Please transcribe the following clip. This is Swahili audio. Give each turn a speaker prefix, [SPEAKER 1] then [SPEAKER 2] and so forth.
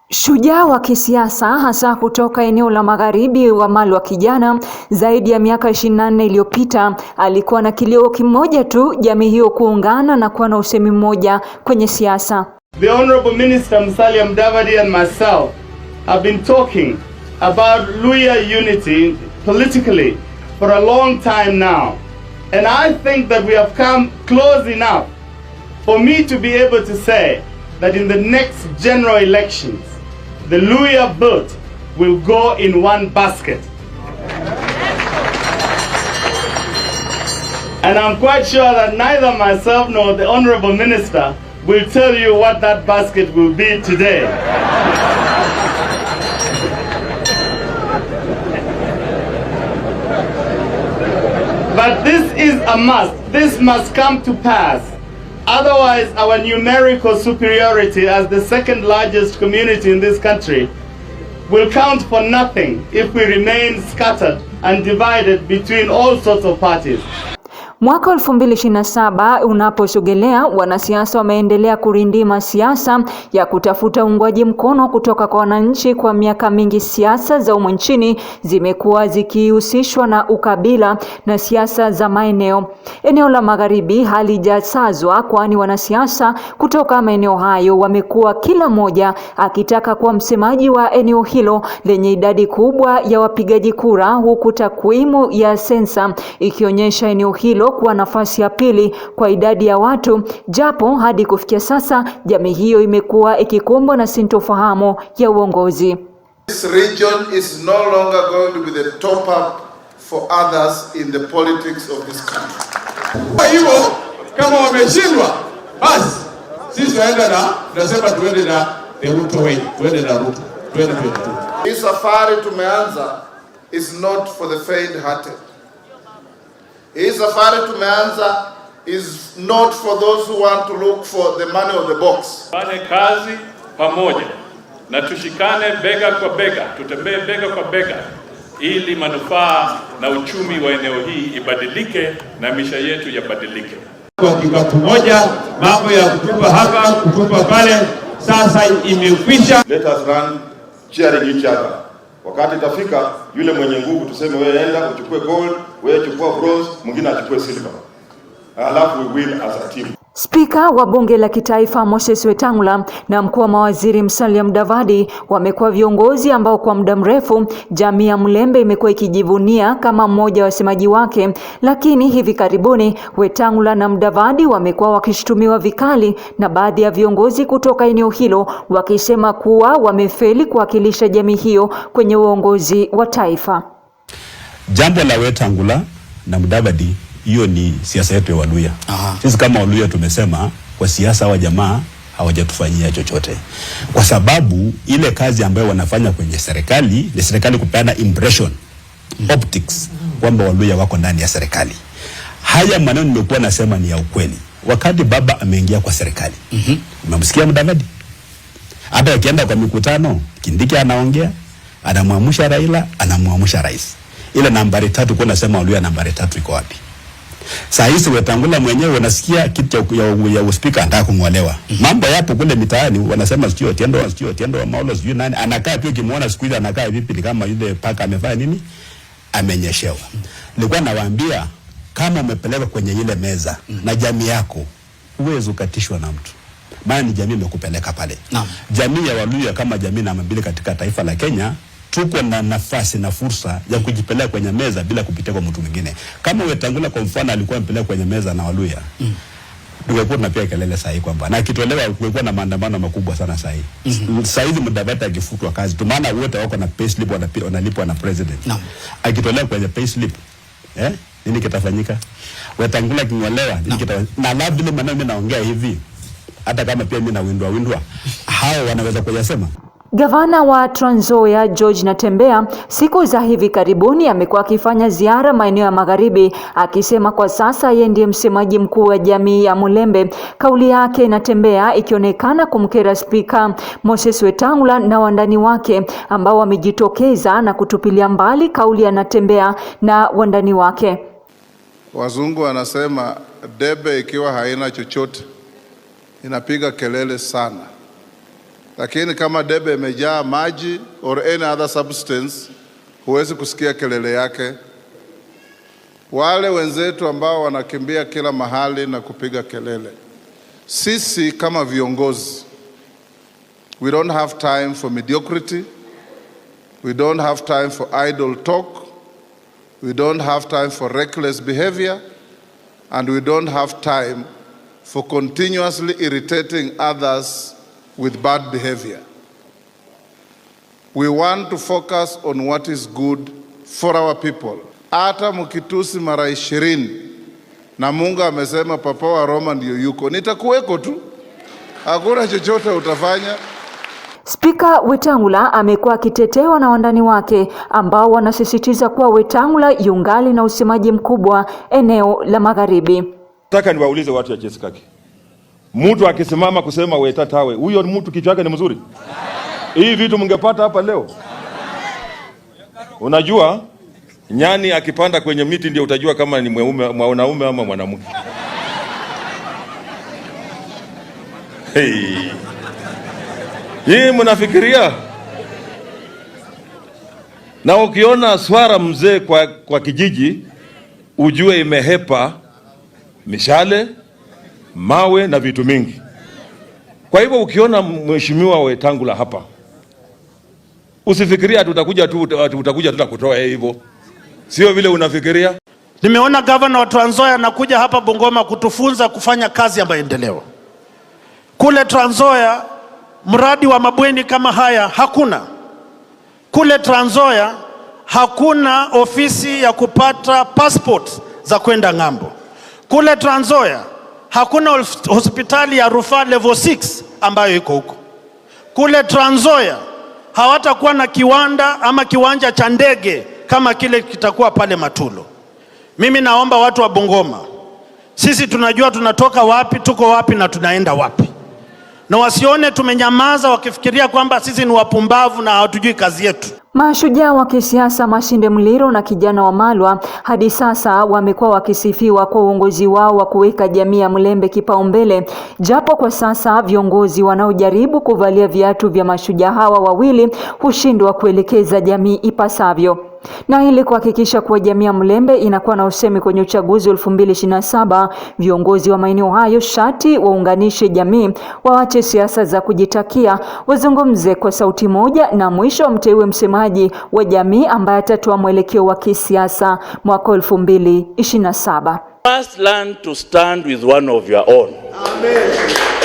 [SPEAKER 1] Shujaa wa kisiasa hasa kutoka eneo la magharibi wa Malwa kijana zaidi ya miaka 24 iliyopita alikuwa na kilio kimoja tu, jamii hiyo kuungana na kuwa na usemi mmoja kwenye siasa.
[SPEAKER 2] The Honorable Minister Musalia Mudavadi and myself have been talking about Luhya unity politically for a long time now, and I think that we have come close enough for me to be able to say that in the next general elections the Luhya vote will go in one basket. And I'm quite sure that neither myself nor the Honorable Minister will tell you what that basket will be today. But this is a must. This must come to pass. Otherwise, our numerical superiority as the second largest community in this country will count for nothing if we remain scattered and divided between all sorts of parties.
[SPEAKER 1] Mwaka 2027 unaposogelea, wanasiasa wameendelea kurindima siasa ya kutafuta uungwaji mkono kutoka kwa wananchi. Kwa miaka mingi siasa za humu nchini zimekuwa zikihusishwa na ukabila na siasa za maeneo. Eneo la magharibi halijasazwa, kwani wanasiasa kutoka maeneo hayo wamekuwa kila mmoja akitaka kuwa msemaji wa eneo hilo lenye idadi kubwa ya wapigaji kura, huku takwimu ya sensa ikionyesha eneo hilo kuwa nafasi ya pili kwa idadi ya watu, japo hadi kufikia sasa jamii hiyo imekuwa ikikumbwa na sintofahamu ya uongozi.
[SPEAKER 3] This region is no longer going to be the top up for others in the politics of this country.
[SPEAKER 4] Kwa hivyo kama wameshindwa, basi sisi tunasema tuende na Ruto way, tuende na Ruto 2022.
[SPEAKER 3] Hii safari tumeanza is not for the faint-hearted. Hii safari tumeanza is not for those who want to look for the money of the box.
[SPEAKER 5] Fanye kazi pamoja na tushikane bega kwa bega, tutembee bega kwa bega ili manufaa na uchumi wa eneo hii ibadilike na maisha yetu yabadilike.
[SPEAKER 4] Kwa kikao moja, mambo ya kutupa hapa, kutupa pale sasa imekwisha.
[SPEAKER 6] Let us run cheering each other. Wakati itafika yule mwenye nguvu tuseme wewe enda uchukue gold, wewe chukua bronze, mwingine achukue silver. Alafu we win as a team.
[SPEAKER 1] Spika wa bunge la kitaifa Moses Wetangula na mkuu wa mawaziri Musalia Mudavadi wamekuwa viongozi ambao kwa muda mrefu jamii ya Mlembe imekuwa ikijivunia kama mmoja wa wasemaji wake, lakini hivi karibuni Wetangula na Mudavadi wamekuwa wakishutumiwa vikali na baadhi ya viongozi kutoka eneo hilo, wakisema kuwa wamefeli kuwakilisha jamii hiyo kwenye uongozi wa taifa.
[SPEAKER 7] Jambo la Wetangula na Mudavadi, hiyo ni siasa yetu ya Waluhya. Sisi kama Waluhya tumesema kwa siasa wa jamaa hawajatufanyia chochote, kwa sababu ile kazi ambayo wanafanya kwenye serikali ni serikali kupeana impression, optics kwamba Waluhya wako ndani ya serikali. Haya maneno nimekuwa nasema ni ya ukweli. Wakati baba ameingia kwa serikali, umemsikia Mudavadi? Hata akienda kwa mikutano, Kindiki anaongea, anamwamusha Raila, anamwamusha rais. Ile nambari 3 kwa nasema Waluhya nambari 3 iko wapi? Saa hizi Wetangula mwenyewe unasikia kitu ya uspika anataka kungolewa. Mambo yapo kule mitaani, wanasema sio Otiendo wa Maulo sio nani, anakaa pia kimuona siku ile anakaa vipi, ni kama yule paka amefanya nini, amenyeshewa. Nilikuwa nawaambia kama umepeleka kwenye ile meza na jamii yako, uwezo ukatishwa na mtu, maana ni jamii imekupeleka pale. Jamii ya Waluhya kama jamii namba 2 katika taifa la Kenya, tuko na nafasi na fursa ya kujipeleka kwenye meza bila kupitia kwa mtu mwingine. Kama Wetangula kwa mfano alikuwa mpeleka kwenye meza na Waluhya, tungekuwa tunapiga kelele sahi kwamba na kitolewa, kulikuwa na maandamano makubwa sana sahi. Sahi Mudavadi akifutwa kazi, maana wote wako na payslip, wanalipwa na president. Akitolewa kwenye payslip, nini kitafanyika? Wetangula kingolewa, nini kitafanyika? Na labda ile maneno mimi naongea hivi, hata kama pia mimi na windwa hao wanaweza kuyasema.
[SPEAKER 1] Gavana wa Trans Nzoia George Natembeya siku za hivi karibuni amekuwa akifanya ziara maeneo ya magharibi, akisema kwa sasa yeye ndiye msemaji mkuu wa jamii ya Mlembe. Kauli yake Natembeya ikionekana kumkera Spika Moses Wetangula na wandani wake ambao wamejitokeza na kutupilia mbali kauli ya Natembeya na wandani wake.
[SPEAKER 3] Wazungu wanasema debe ikiwa haina chochote inapiga kelele sana. lakini kama debe imejaa maji or any other substance, huwezi kusikia kelele yake. Wale wenzetu ambao wanakimbia kila mahali na kupiga kelele, sisi kama viongozi, we don't have time for mediocrity. We don't have time for idle talk. We don't have time for reckless behavior. And we don't have time for continuously irritating others with bad behavior. We want to focus on what is good for our people. Hata mkitusi mara 20 na Mungu amesema Papa wa Roma ndio yuko, nitakuweko tu, hakuna chochote utafanya.
[SPEAKER 1] Spika Wetangula amekuwa akitetewa na wandani wake ambao wanasisitiza kuwa Wetangula yungali na usemaji mkubwa eneo la Magharibi.
[SPEAKER 6] Nataka niwaulize watu ya Chesikaki. Mtu akisimama kusema Weta tawe, huyo mtu kichwa yake ni mzuri? Hii vitu mngepata hapa leo. Unajua nyani akipanda kwenye miti ndio utajua kama ni mwanaume ama mwanamke. Hey. Hii mnafikiria? Na ukiona swara mzee kwa kijiji, ujue imehepa mishale, mawe na vitu mingi. Kwa hivyo ukiona mheshimiwa Wetangula hapa, usifikiria tutakuja tutakutoa hivyo. Sio vile unafikiria.
[SPEAKER 8] Nimeona governor wa Trans Nzoia anakuja hapa Bungoma kutufunza kufanya kazi ya maendeleo. Kule Trans Nzoia mradi wa mabweni kama haya hakuna. Kule Trans Nzoia hakuna ofisi ya kupata passport za kwenda ng'ambo. Kule Trans Nzoia hakuna hospitali ya rufaa level 6 ambayo iko huko. Kule Trans Nzoia hawatakuwa na kiwanda ama kiwanja cha ndege kama kile kitakuwa pale Matulo. Mimi naomba watu wa Bungoma, sisi tunajua tunatoka wapi, tuko wapi na tunaenda wapi. Na wasione tumenyamaza wakifikiria kwamba sisi ni wapumbavu na hatujui kazi yetu.
[SPEAKER 1] Mashujaa wa kisiasa Masinde Muliro na kijana wa Malwa hadi sasa wamekuwa wakisifiwa kwa uongozi wao wa kuweka jamii ya Mlembe kipaumbele, japo kwa sasa viongozi wanaojaribu kuvalia viatu vya mashujaa hawa wawili hushindwa kuelekeza jamii ipasavyo. Na ili kuhakikisha kuwa jamii ya Mlembe inakuwa na usemi kwenye uchaguzi 2027, viongozi wa maeneo hayo shati waunganishe jamii, waache siasa za kujitakia, wazungumze kwa sauti moja na mwisho mteue msemaji wa jamii ambaye atatoa mwelekeo wa kisiasa mwaka 2027.
[SPEAKER 9] First learn to stand with one of your own. Amen.